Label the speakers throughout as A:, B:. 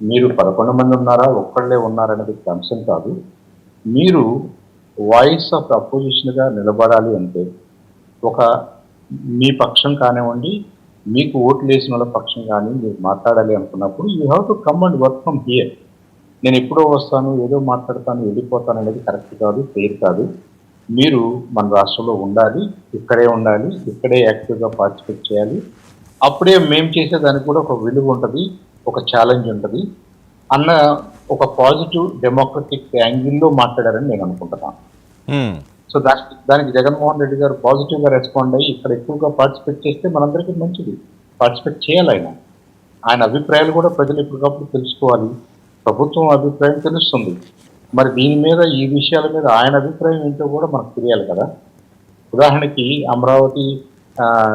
A: మీరు 11 మంది ఉన్నారా, ఒక్కళ్ళే ఉన్నారనేది అంశం కాదు. మీరు వాయిస్ ఆఫ్ అపోజిషన్‌గా నిలబడాలి అంటే, ఒక మీ పక్షం కానివ్వండి, మీకు ఓట్లేసినోళ్ళ పక్షం గాని మీరు మాట్లాడాలి అనుకున్నప్పుడు you have to come and work from here. నేనెప్పుడో వస్తాను, ఏదో మాట్లాడతాను, వెళ్ళిపోతాననేది కరెక్ట్ కాదు, ఫెయిర్ కాదు. మీరు మన రాష్ట్రంలో ఉండాలి, ఇక్కడే ఉండాలి, ఇక్కడే యాక్టివ్‌గా పార్టిసిపేట్ చేయాలి. అప్పుడే మేము చేసేదానికి కూడా ఒక విలువ ఉంటది, ఒక ఛాలెంజ్ ఉంటది అన్న ఒక పాజిటివ్ డెమోక్రటిక్ యాంగిల్‌లో మాట్లాడారని నేను అనుకుంటున్నాను.
B: హ్మ్.
A: సో దానికి జగన్మోహన్ రెడ్డి గారు పాజిటివ్‌గా రెస్పాండ్ అయ్యి ఇక్కడ ఎక్కువగా పార్టిసిపేట్ చేస్తే మనందరికీ మంచిది. పార్టిసిపేట్ చేయాలాయన. ఆయన అభిప్రాయాలు కూడా ప్రజలు ఎప్పటికప్పుడు తెలుసుకోవాలి. ప్రభుత్వం అభిప్రాయం తెలుస్తుంది. మరి దీని మీద ఈ విషయాల మీద ఆయన అభిప్రాయం ఏంటో కూడా మనకు తెలియాలి కదా! ఉదాహరణకి అమరావతి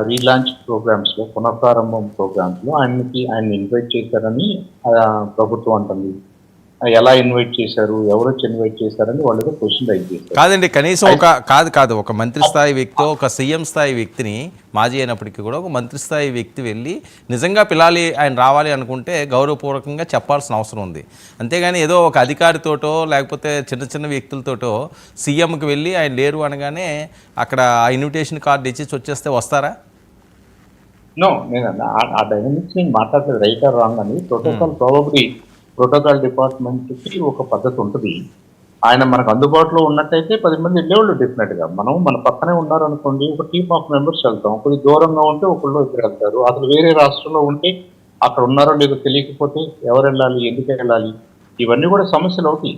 A: రీలాంచ్ ప్రోగ్రామ్స్‌లో పునఃప్రారంభం ప్రోగ్రామ్స్‌లో ఆయన్ని ఇన్వైట్ చేశారని ప్రభుత్వం అంటుంది. ఎలా ఇన్వైట్ చేశారు? ఎవరొచ్చి ఇన్వైట్ చేశారని వాళ్ళేదో క్వెషన్ రైజ్ చేశారు.
B: కాదండి, కనీసం ఒక మంత్రి స్థాయి వ్యక్తి, ఒక సీఎం స్థాయి వ్యక్తిని, మాజీ అయినప్పటికీ కూడా ఒక మంత్రి స్థాయి వ్యక్తి వెళ్ళి నిజంగా పిలాలి ఆయన రావాలి అనుకుంటే గౌరవపూర్వకంగా చెప్పాల్సిన అవసరం ఉంది. అంతేగాని ఏదో ఒక అధికారితోటో లేకపోతే చిన్న చిన్న వ్యక్తులతోటో సీఎంకి వెళ్ళి ఆయన లేరు అనగానే అక్కడ ఆ ఇన్విటేషన్ కార్డు ఇచ్చి వచ్చేస్తే వస్తారా?
A: నో, నేను ఆ డైనమిక్స్ నేను మాట్లాడలేదు రైట్ ఆర్ రాంగ్ అని. ప్రోటోకాల్ డిపార్ట్మెంట్‌కి ఒక పద్ధతి ఉంటది. ఆయన మనకు అందుబాటులో ఉన్నట్టయితే 10 మంది వెళ్ళేవాళ్ళు డెఫినెట్‌గా. మన పక్కనే ఉన్నారనుకోండి, ఒక టీమ్ ఆఫ్ మెంబర్స్ వెళ్తాం. కొద్దిగా దూరంగా ఉంటే ఒకళ్ళో ఇద్దరు వెళ్తారు. అసలు వేరే రాష్ట్రంలో ఉంటే అక్కడ ఉన్నారో లేదో తెలియకపోతే ఎవరెళ్ళాలి? ఎందుకెళ్ళాలి? ఇవన్నీ కూడా సమస్యలవుతాయి.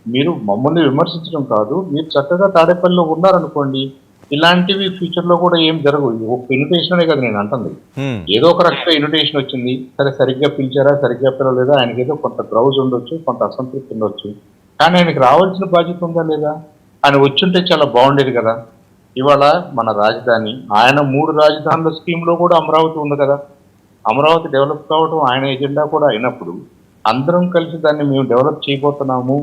A: మీరు మమ్మల్ని విమర్శించడం కాదు. మీరు చక్కగా తాడేపల్లిలో ఉన్నారనుకోండి, ఇలాంటివి ఫ్యూచర్‌లో కూడా ఏం జరగవు. ఒక ఇన్విటేషన్ అనే కదా నేను అంటుంది. ఏదో ఒక రకంగా ఇన్విటేషన్ వచ్చింది. సరే సరిగ్గా పిలిచారా, సరిగ్గా పిలవలేదా, ఆయనకేదో కొంత గ్రౌజ్ ఉండొచ్చు, కొంత అసంతృప్తి ఉండొచ్చు. కానీ ఆయనకి రావాల్సిన బాధ్యత ఉందా లేదా? ఆయన వచ్చుంటే చాలా బాగుండేది కదా! ఇవాళ మన రాజధాని, ఆయన 3 రాజధానుల స్కీమ్‌లో కూడా అమరావతి ఉంది కదా! అమరావతి డెవలప్ కావడం ఆయన ఎజెండా కూడా అయినప్పుడు, అందరం కలిసి దాన్ని మేము డెవలప్ చేయబోతున్నాము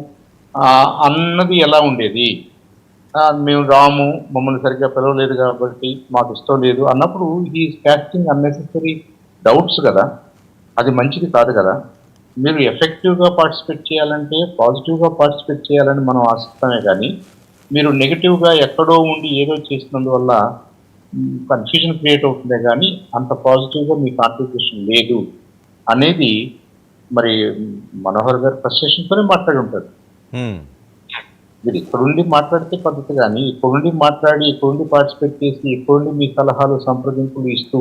A: అన్నది ఎలా ఉండేది? మేము రాము, మమ్మల్ని సరిగ్గా పిలవలేదు కాబట్టి మాకు ఇష్టం లేదు అన్నప్పుడు he is costing unnecessary doubts కదా! అది మంచిది కాదు కదా! మీరు ఎఫెక్టివ్‌గా పార్టిసిపేట్ చేయాలంటే పాజిటివ్‌గా పార్టిసిపేట్ చేయాలని మనం ఆశిస్తామే కానీ, మీరు నెగెటివ్‌గా ఎక్కడో ఉండి ఏదో చేసినందువల్ల కన్‌ఫ్యూజన్ క్రియేట్ అవుతుందే కానీ, అంత పాజిటివ్‌గా మీ కాంట్రిబ్యూషన్ లేదు అనేది మరి మనోహర్ గారు ఫ్రస్ట్రేషన్‌తోనే మాట్లాడి ఉంటారు. మీరు ఇక్కడుండి మాట్లాడితే పద్ధతి కానీ, ఇక్కడుండి మాట్లాడి, ఇక్కడుండి పార్టిసిపేట్ చేసి, ఇక్కడుండి మీ సలహాలు, సంప్రదింపులు ఇస్తూ,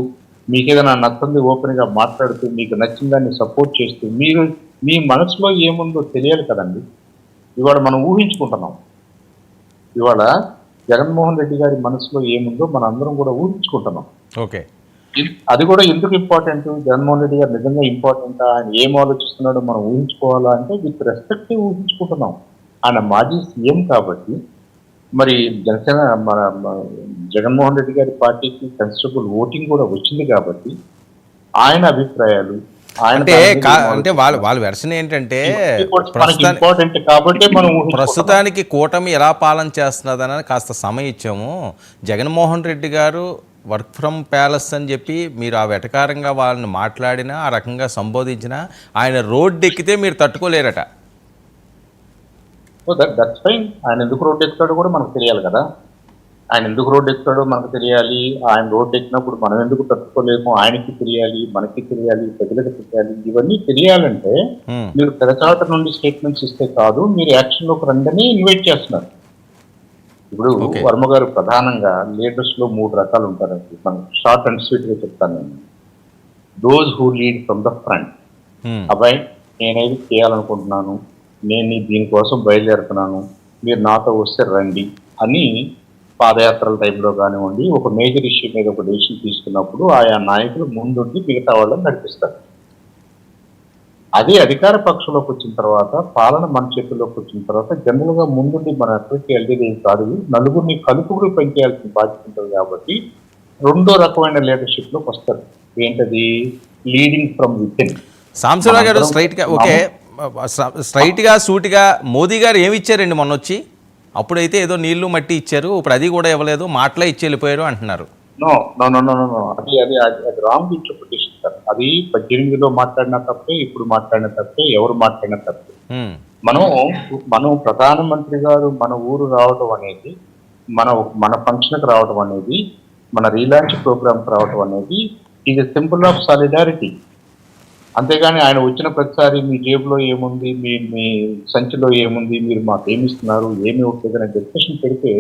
A: మీకేదైనా నచ్చంది ఓపెన్‌గా మాట్లాడుతూ, మీకు నచ్చిన దాన్ని సపోర్ట్ చేస్తూ, మీరు మీ మనసులో ఏముందో తెలియాలి కదండీ! ఇవాళ మనం ఊహించుకుంటున్నాం. ఇవాళ జగన్మోహన్ రెడ్డి గారి మనసులో ఏముందో మనందరం కూడా ఊహించుకుంటున్నాం.
B: ఓకే.
A: అది కూడా ఎందుకు ఇంపార్టెంట్? జగన్మోహన్ రెడ్డి గారు నిజంగా ఇంపార్టెంటా? ఆయన ఏం ఆలోచిస్తున్నాడో మనం ఊహించుకోవాలా అంటే విత్ రెస్పెక్ట్ ఊహించుకుంటున్నాం. ఆయన మాజీ సీఎం కాబట్టి మరి మన జగన్మోహన్ రెడ్డి గారి పార్టీకి కన్సిడరబుల్ ఓటింగ్ కూడా వచ్చింది కాబట్టి ఆయన అభిప్రాయాలు
B: అంటే వాళ్ళ వెర్షన్ ఏంటంటే ప్రస్తుతానికి కూటమి ఎలా పాలన చేస్తున్నదని కాస్త సమయం ఇచ్చాము. జగన్మోహన్ రెడ్డి గారు వర్క్ ఫ్రమ్ ప్యాలెస్ అని చెప్పి మీరు ఆ వెటకారంగా వాళ్ళని మాట్లాడినా, ఆ రకంగా సంబోధించినా ఆయన రోడ్డు ఎక్కితే మీరు తట్టుకోలేరట.
A: So that's fine. ఆయన ఎందుకు రోడ్డు ఎక్కుతాడో కూడా మనకు తెలియాలి కదా! ఆయన ఎందుకు రోడ్డు ఎక్కుతాడో మనకు తెలియాలి. ఆయన రోడ్డు ఎక్కినప్పుడు మనం ఎందుకు తట్టుకోలేము ఆయనకి తెలియాలి, మనకి తెలియాలి, ప్రజలకు తెలియాలి. ఇవన్నీ తెలియాలంటే మీరు తెరచాట నుండి స్టేట్మెంట్స్ ఇస్తే కాదు, మీరు యాక్షన్‌లోకి రండని ఇన్వైట్ చేస్తున్నారు. ఇప్పుడు వర్మ గారు ప్రధానంగా లీడర్స్‌లో 3 రకాలు ఉంటారండి. మనం షార్ట్ అండ్ స్వీట్‌గా చెప్తాను నేను. Those who lead from the front. అబ్బాయి నేనేది చేయాలనుకుంటున్నాను, నేను దీనికోసం బయలుదేరుతున్నాను, మీరు నాతో వస్తే రండి అని పాదయాత్రల టైంలో కానివ్వండి, ఒక మేజర్ ఇష్యూ మీద ఒక డెసిషన్ తీసుకున్నప్పుడు ఆయా నాయకులు ముందుండి మిగతా వాళ్ళని నడిపిస్తారు. అదే అధికార పక్షంలోకి వచ్చిన తర్వాత, పాలన మన చేతుల్లోకి వచ్చిన తర్వాత జనరల్‌గా ముందుండి మనం ఎక్కడికి వెళ్ళేది కాదు, నలుగురిని కలుపుకుని పనిచేయాల్సిన బాధ్యత ఉంటుంది కాబట్టి రెండో రకమైన లీడర్‌షిప్‌లోకి వస్తారు. ఏంటది? Leading from within.
B: సాంబశివరావు గారు స్ట్రైట్‌గా సూటిగా మోదీ గారు ఏమి ఇచ్చారండి మొన్నొచ్చి? అప్పుడైతే ఏదో నీళ్లు మట్టి ఇచ్చారు, ఇప్పుడు అది కూడా ఇవ్వలేదు, మాటలే ఇచ్చి వెళ్ళిపోయారు అంటున్నారు.
A: నో. అది రాంగ్ ఇంటర్ప్రిటేషన్ సార్. అది 18లో మాట్లాడిన తప్పే, ఇప్పుడు మాట్లాడిన తప్పే, ఎవరు మాట్లాడిన తప్పే.
B: ఉమ్,
A: మనం ప్రధానమంత్రి గారు మన ఊరు రావడం అనేది, మన ఫంక్షన్కి రావడం అనేది, మన రీలాంచ్ ప్రోగ్రామ్కి రావడం అనేది is a symbol of solidarity. అంతేగాని ఆయన వచ్చిన ప్రతిసారి మీ జేబులో ఏముంది, మీ సంచిలో ఏముంది, మీరు మాకు ఏమిస్తున్నారు, ఏమి ఇవ్వట్లేదు అనే డిస్కషన్ పెడితే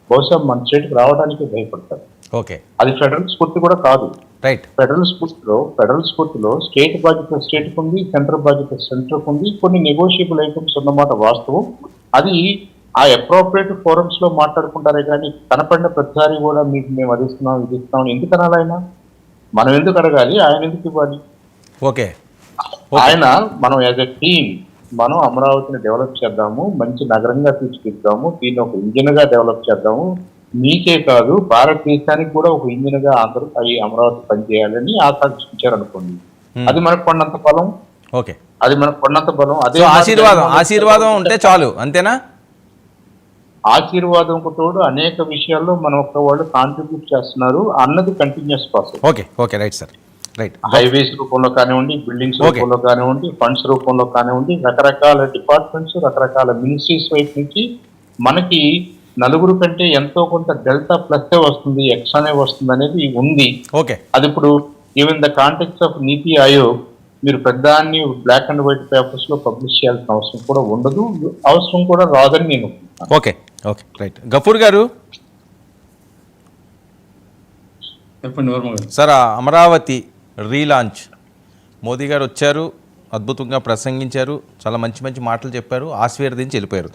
A: బహుశా మన స్టేట్కి రావడానికి భయపడతారు.
B: ఓకే,
A: అది ఫెడరల్ స్ఫూర్తి కూడా కాదు.
B: రైట్.
A: ఫెడరల్ స్ఫూర్తిలో స్టేట్ బాధ్యత స్టేట్కి ఉంది, సెంట్రల్ బాధ్యత సెంటర్కి ఉంది. కొన్ని నెగోషియబుల్ ఐటమ్స్ ఉన్నమాట వాస్తవం. అది ఆ అప్రోప్రియేట్ ఫోరమ్స్ లో మాట్లాడుకుంటారే కానీ కనపడిన ప్రతిసారి కూడా మీకు మేము అది ఇస్తున్నాం, ఇది ఇస్తున్నాం ఎందుకు అనాలి? ఆయన మనం ఎందుకు అడగాలి, ఆయన ఎందుకు ఇవ్వాలి?
B: ఓకే,
A: ఆయన మనం యాజ్ ఎ టీమ్ మనం అమరావతిని డెవలప్ చేద్దాము, మంచి నగరంగా తీర్చిదిద్దాము, దీన్ని ఒక ఇంజిన్ గా డెవలప్ చేద్దాము, మీకే కాదు భారతదేశానికి కూడా ఒక ఇంజిన్ గా అందరూ ఈ అమరావతి పనిచేయాలని ఆకాంక్షించారు అనుకోండి. అది మనకు కొన్నంత బలం.
B: ఓకే,
A: అది మనకు కొన్నంత బలం. అదే
B: ఆశీర్వాదం ఉంటే చాలు, అంతేనా?
A: ఆశీర్వాదంకు తోడు అనేక విషయాల్లో మన ఒక్క వాళ్ళు కాంట్రిబ్యూట్ చేస్తున్నారు అన్నది continuous process.
B: Okay, okay, right sir, right.
A: Highways రూపంలో కానివ్వండి, బిల్డింగ్స్ రూపంలో కానివ్వండి, ఫండ్స్ రూపంలో కానివ్వండి, రకరకాల డిపార్ట్మెంట్స్, రకరకాల మినిస్ట్రీస్ వైపు నుంచి మనకి నలుగురు కంటే ఎంతో కొంత డెల్టా ప్లస్ వస్తుంది, ఎక్స్ట్రానే వస్తుంది అనేది ఉంది.
B: ఓకే,
A: అది ఇప్పుడు ఈవెన్ ద కాంటెక్స్ ఆఫ్ నీతి ఆయోగ్ మీరు పెద్దాన్ని బ్లాక్ అండ్ వైట్ పేపర్స్ లో పబ్లిష్ చేయాల్సిన అవసరం కూడా ఉండదు, అవసరం కూడా రాదని నేను.
B: Okay, okay, right. గఫూర్ గారు సార్, అమరావతి రీలాంచ్ మోదీ గారు వచ్చారు, అద్భుతంగా ప్రసంగించారు, చాలా మంచి మంచి మాటలు చెప్పారు, ఆశీర్వదించి వెళ్ళిపోయారు.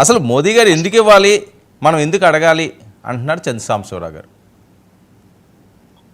B: అసలు మోదీ గారు ఎందుకు ఇవ్వాలి, మనం ఎందుకు అడగాలి అంటున్నారు చంద్రసాంబశివరావు గారు.